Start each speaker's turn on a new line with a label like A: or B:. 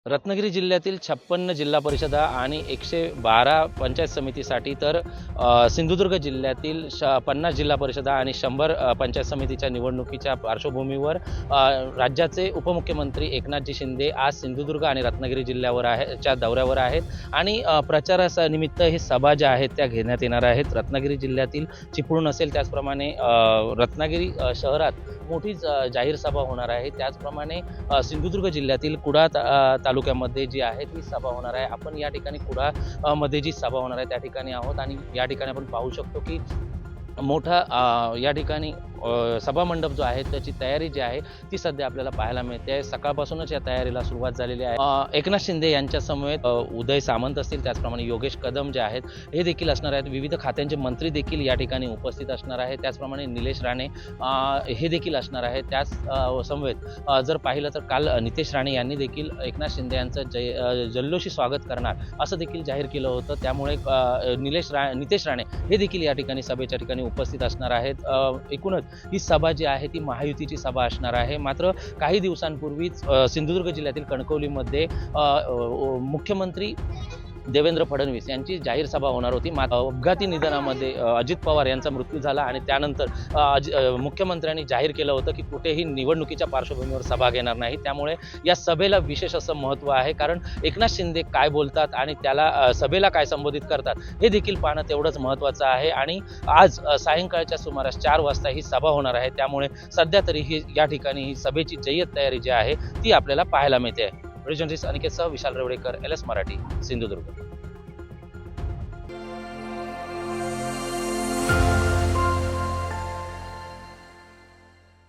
A: रत्नागिरी जिल्ह्यातील 56 जिल्हा परिषदा आणि 112 पंचायत समितीसाठी तर सिंधुदुर्ग जिल्ह्यातील 50 जिल्हा परिषदा आणि 100 पंचायत समितीच्या निवडणुकीच्या पार्श्वभूमीवर राज्याचे उपमुख्यमंत्री एकनाथजी शिंदे आज सिंधुदुर्ग आणि रत्नागिरी च्या दौऱ्यावर आहेत आणि प्रचारानिमित्त ही सभा ज्या आहेत त्या घेण्यात येणार आहेत. रत्नागिरी जिल्ह्यातील चिपळूण असेल, त्याचप्रमाणे रत्नागिरी शहरात मोठी जाहीर सभा होणार आहे. त्याचप्रमाणे सिंधुदुर्ग जिल्ह्यातील कुडाळ तालुक्यामध्ये जी आहे ती सभा होणार आहे. आपण या ठिकाणी कुडाळ मध्ये जी सभा होणार आहे त्या ठिकाणी आहोत आणि या ठिकाणी आपण पाहू शकतो की मोठा या ठिकाणी सभा मंडप जो आहे त्याची तयारी जी आहे ती सध्या आपल्याला पाहायला मिळते. सकाळपासूनच या तयारीला सुरुवात झालेली आहे. एकनाथ शिंदे यांच्या समवेत उदय सामंत असतील, त्याचप्रमाणे योगेश कदम जे आहेत हे देखील असणार आहेत. विविध खात्यांचे मंत्री देखील या ठिकाणी उपस्थित असणार आहेत. त्याचप्रमाणे निलेश राणे हे देखील असणार आहेत. त्याच समवेत जर पाहिलं तर काल नितेश राणे यांनी देखील एकनाथ शिंदे यांचं जल्लोषी स्वागत करणार असं देखील जाहीर केलं होतं. त्यामुळे नितेश राणे हे देखील या ठिकाणी सभेच्या ठिकाणी उपस्थित असणार आहेत. एकूणच ही सभा जी आहे ती महायुतीची सभा असणार आहे. मात्र काही दिवसांपूर्वीच सिंधुदुर्ग जिल्ह्यातील कणकवलीमध्ये मुख्यमंत्री देवेंद्र फडणवीस यांची जाहीर सभा होणार होती. अपघाती निधनामध्ये अजित पवार यांचा मृत्यू झाला आणि त्यानंतर मुख्यमंत्र्यांनी जाहीर केलं होतं की कुठेही निवडणुकीच्या पार्श्वभूमीवर सभा घेणार नाही. त्यामुळे या सभेला विशेष असं महत्त्व आहे, कारण एकनाथ शिंदे काय बोलतात आणि त्याला सभेला काय संबोधित करतात हे देखील पाहणं तेवढंच महत्त्वाचं आहे. आणि आज सायंकाळच्या सुमारास 4 वाजता ही सभा होणार आहे. त्यामुळे सध्या तरी ही या ठिकाणी ही सभेची जय्यत तयारी जी आहे ती आपल्याला पाहायला मिळते. व्हिडिओ जर्नलिस्ट अनिकेत सह विशाल रेवडेकर, LS मराठी, सिंधुदुर्ग.